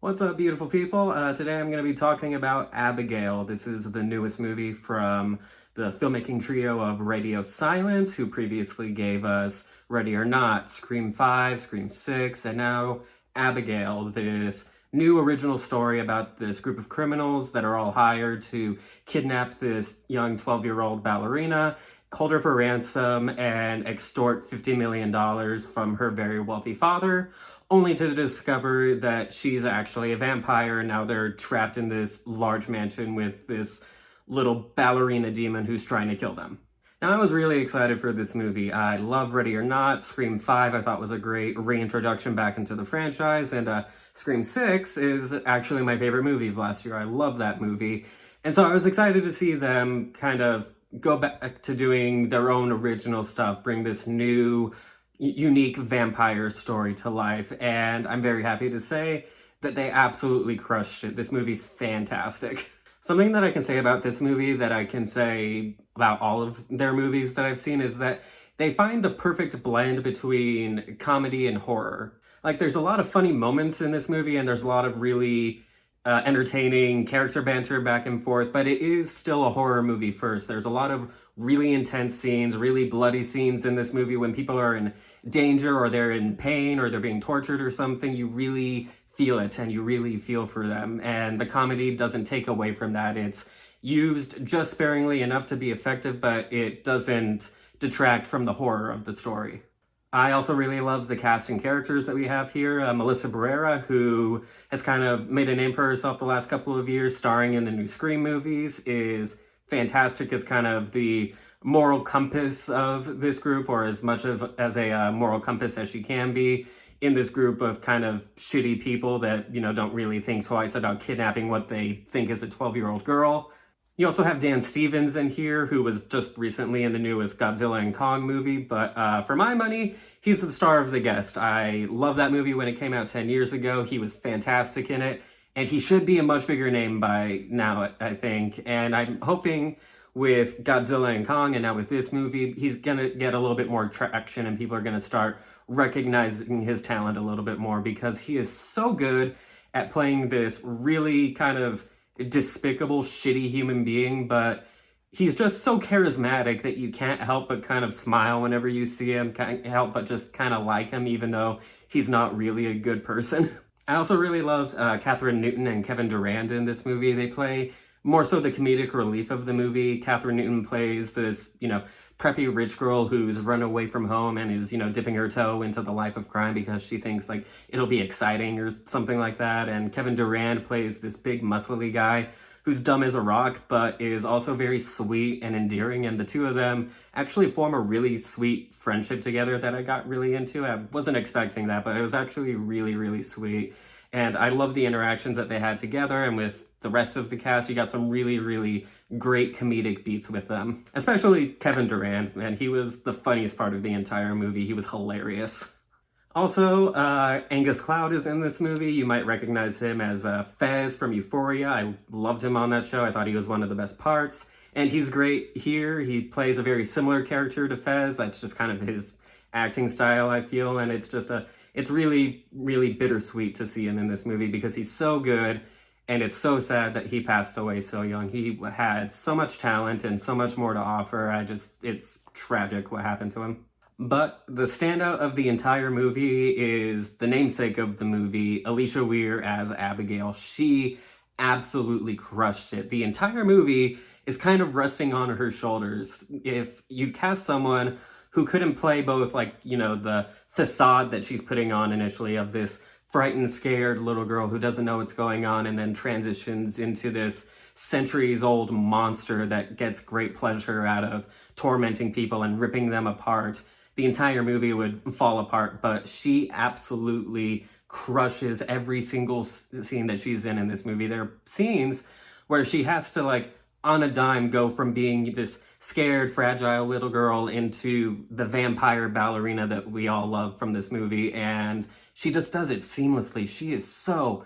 What's up, beautiful people? Today I'm going to be talking about Abigail. This is the newest movie from the filmmaking trio of Radio Silence, who previously gave us Ready or Not, Scream 5, Scream 6, and now Abigail, this new original story about this group of criminals that are all hired to kidnap this young 12-year-old ballerina, hold her for ransom, and extort $50 million from her very wealthy father, only to discover that she's actually a vampire, and now they're trapped in this large mansion with this little ballerina demon who's trying to kill them. Now, I was really excited for this movie. I love Ready or Not. Scream 5 I thought was a great reintroduction back into the franchise, and Scream 6 is actually my favorite movie of last year. I love that movie. And so I was excited to see them kind of go back to doing their own original stuff, bring this new unique vampire story to life, and I'm very happy to say that they absolutely crushed it. This movie's fantastic. Something that I can say about this movie that I can say about all of their movies that I've seen is that they find the perfect blend between comedy and horror. Like, there's a lot of funny moments in this movie, and there's a lot of really entertaining character banter back and forth, but it is still a horror movie first. There's a lot of really intense scenes, really bloody scenes in this movie when people are in danger or they're in pain or they're being tortured or something. You really feel it and you really feel for them. And the comedy doesn't take away from that. It's used just sparingly enough to be effective, but it doesn't detract from the horror of the story. I also really love the cast and characters that we have here. Melissa Barrera, who has kind of made a name for herself the last couple of years, starring in the new Scream movies, is fantastic as kind of the moral compass of this group, or as much of as a moral compass as she can be in this group of kind of shitty people that, don't really think twice about kidnapping what they think is a 12-year-old girl. You also have Dan Stevens in here, who was just recently in the newest Godzilla and Kong movie, but for my money, he's the star of The Guest. I love that movie when it came out 10 years ago. He was fantastic in it, and he should be a much bigger name by now, I think. And I'm hoping with Godzilla and Kong, and now with this movie, he's gonna get a little bit more traction, and people are gonna start recognizing his talent a little bit more, because he is so good at playing this really kind of despicable, shitty human being, but he's just so charismatic that you can't help but kind of smile whenever you see him, can't help but just kind of like him, even though he's not really a good person. I also really loved Katheryn Newton and Kevin Durand in this movie. They play more so the comedic relief of the movie. Katheryn Newton plays this, preppy rich girl who's run away from home and is, dipping her toe into the life of crime because she thinks like it'll be exciting or something like that. And Kevin Durand plays this big muscly guy who's dumb as a rock, but is also very sweet and endearing. And the two of them actually form a really sweet friendship together that I got really into. I wasn't expecting that, but it was actually really, really sweet. And I love the interactions that they had together, and with the rest of the cast, you got some really, really great comedic beats with them. Especially Kevin Durand, man, he was the funniest part of the entire movie. He was hilarious. Also, Angus Cloud is in this movie. You might recognize him as Fez from Euphoria. I loved him on that show. I thought he was one of the best parts. And he's great here. He plays a very similar character to Fez. That's just kind of his acting style, I feel. And it's really, really bittersweet to see him in this movie because he's so good. And it's so sad that he passed away so young. He had so much talent and so much more to offer. It's tragic what happened to him. But the standout of the entire movie is the namesake of the movie, Alisha Weir as Abigail. She absolutely crushed it. The entire movie is kind of resting on her shoulders. If you cast someone who couldn't play both, the facade that she's putting on initially of this frightened, scared little girl who doesn't know what's going on and then transitions into this centuries-old monster that gets great pleasure out of tormenting people and ripping them apart, the entire movie would fall apart. But she absolutely crushes every single scene that she's in this movie. There are scenes where she has to, on a dime, go from being this scared, fragile little girl into the vampire ballerina that we all love from this movie, and she just does it seamlessly. She is so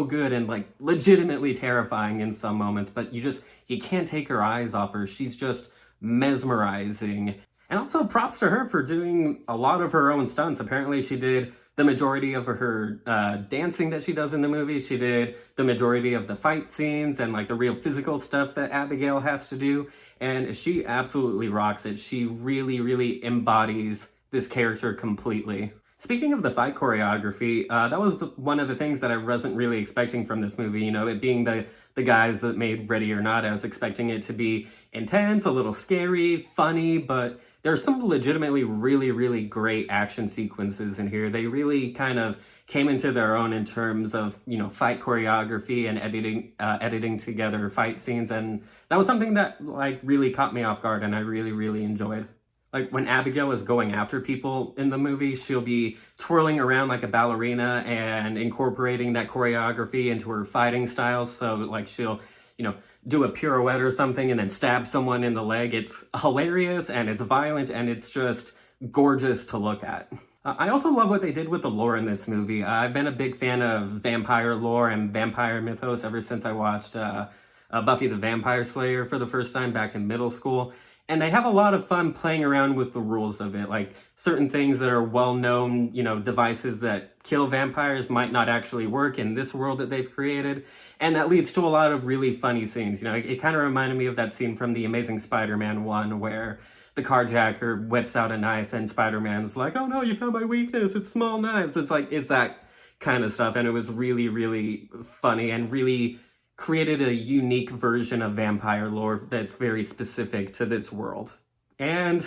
good and legitimately terrifying in some moments, but you can't take her eyes off her. She's just mesmerizing. And also props to her for doing a lot of her own stunts. Apparently she did the majority of her dancing that she does in the movie. She did the majority of the fight scenes and like the real physical stuff that Abigail has to do. And she absolutely rocks it. She really, really embodies this character completely. Speaking of the fight choreography, that was one of the things that I wasn't really expecting from this movie. You know, it being the guys that made Ready or Not, I was expecting it to be intense, a little scary, funny, but there are some legitimately really, really great action sequences in here. They really kind of came into their own in terms of, you know, fight choreography and editing together fight scenes, and that was something that like really caught me off guard and I really, really enjoyed. Like when Abigail is going after people in the movie, she'll be twirling around like a ballerina and incorporating that choreography into her fighting styles. So like she'll, you know, do a pirouette or something and then stab someone in the leg. It's hilarious and it's violent and it's just gorgeous to look at. I also love what they did with the lore in this movie. I've been a big fan of vampire lore and vampire mythos ever since I watched Buffy the Vampire Slayer for the first time back in middle school. And they have a lot of fun playing around with the rules of it. Like certain things that are well-known, you know, devices that kill vampires might not actually work in this world that they've created. And that leads to a lot of really funny scenes. You know, it kind of reminded me of that scene from the Amazing Spider-Man 1 where the carjacker whips out a knife and Spider-Man's like, oh no, you found my weakness, it's small knives. It's like, it's that kind of stuff. And it was really, really funny and really created a unique version of vampire lore that's very specific to this world. And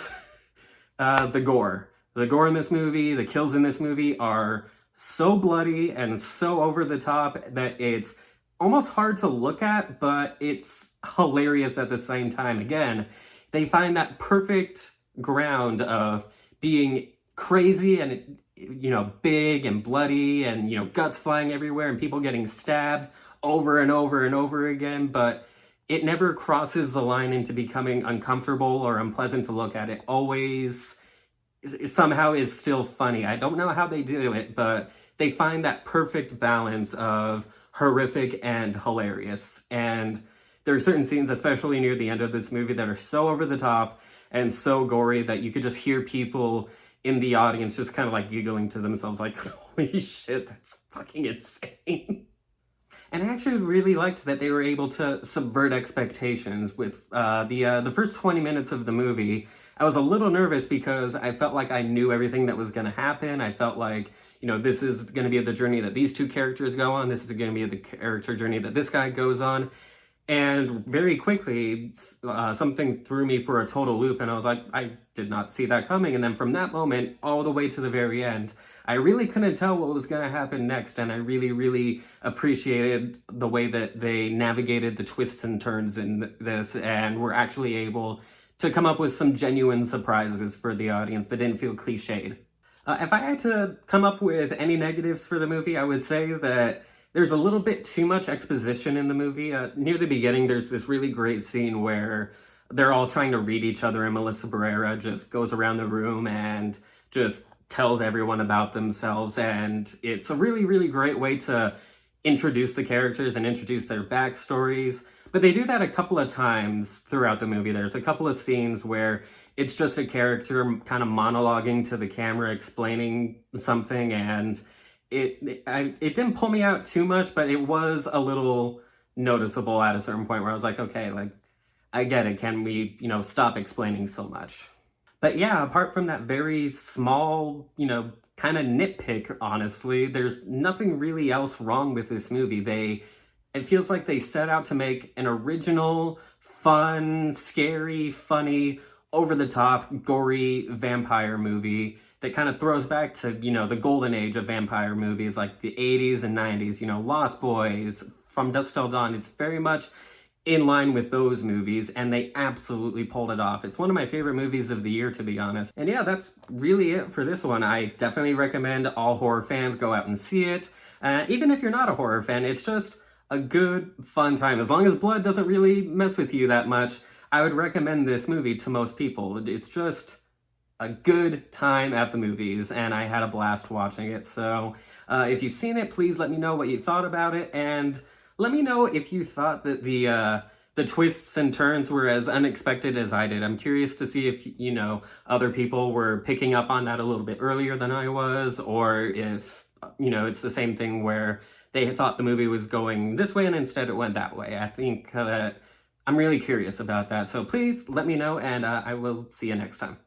the gore. The gore in this movie, the kills in this movie are so bloody and so over the top that it's almost hard to look at, but it's hilarious at the same time. Again, they find that perfect ground of being crazy and, you know, big and bloody and, you know, guts flying everywhere and people getting stabbed over and over and over again, but it never crosses the line into becoming uncomfortable or unpleasant to look at. It always somehow is still funny. I don't know how they do it, but they find that perfect balance of horrific and hilarious. And there are certain scenes, especially near the end of this movie, that are so over the top and so gory that you could just hear people in the audience just kind of like giggling to themselves like, holy shit, that's fucking insane. And I actually really liked that they were able to subvert expectations with the first 20 minutes of the movie. I was a little nervous because I felt like I knew everything that was going to happen. I felt like, you know, this is going to be the journey that these two characters go on. This is going to be the character journey that this guy goes on. And very quickly, something threw me for a total loop, and I was like, I did not see that coming. And then from that moment all the way to the very end, I really couldn't tell what was going to happen next, and I really, really appreciated the way that they navigated the twists and turns in this, and were actually able to come up with some genuine surprises for the audience that didn't feel cliched. If I had to come up with any negatives for the movie, I would say that there's a little bit too much exposition in the movie. Near the beginning, there's this really great scene where they're all trying to read each other, and Melissa Barrera just goes around the room and just tells everyone about themselves. And it's a really, really great way to introduce the characters and introduce their backstories. But they do that a couple of times throughout the movie. There's a couple of scenes where it's just a character kind of monologuing to the camera, explaining something, and it didn't pull me out too much, but it was a little noticeable at a certain point where I was like, okay, like, I get it. Can we, you know, stop explaining so much? But yeah, apart from that very small, you know, kind of nitpick, honestly, there's nothing really else wrong with this movie. It feels like they set out to make an original, fun, scary, funny, over-the-top, gory vampire movie that kind of throws back to, you know, the golden age of vampire movies like the 80s and 90s, you know, Lost Boys, From Dusk Till Dawn. It's very much in line with those movies, and they absolutely pulled it off. It's one of my favorite movies of the year, to be honest. And yeah, that's really it for this one. I definitely recommend all horror fans go out and see it. Even if you're not a horror fan, it's just a good, fun time. As long as blood doesn't really mess with you that much, I would recommend this movie to most people. It's just a good time at the movies, and I had a blast watching it. So if you've seen it, please let me know what you thought about it, and let me know if you thought that the the twists and turns were as unexpected as I did. I'm curious to see if, other people were picking up on that a little bit earlier than I was, or if, it's the same thing where they thought the movie was going this way and instead it went that way. I think that I'm really curious about that. So please let me know, and I will see you next time.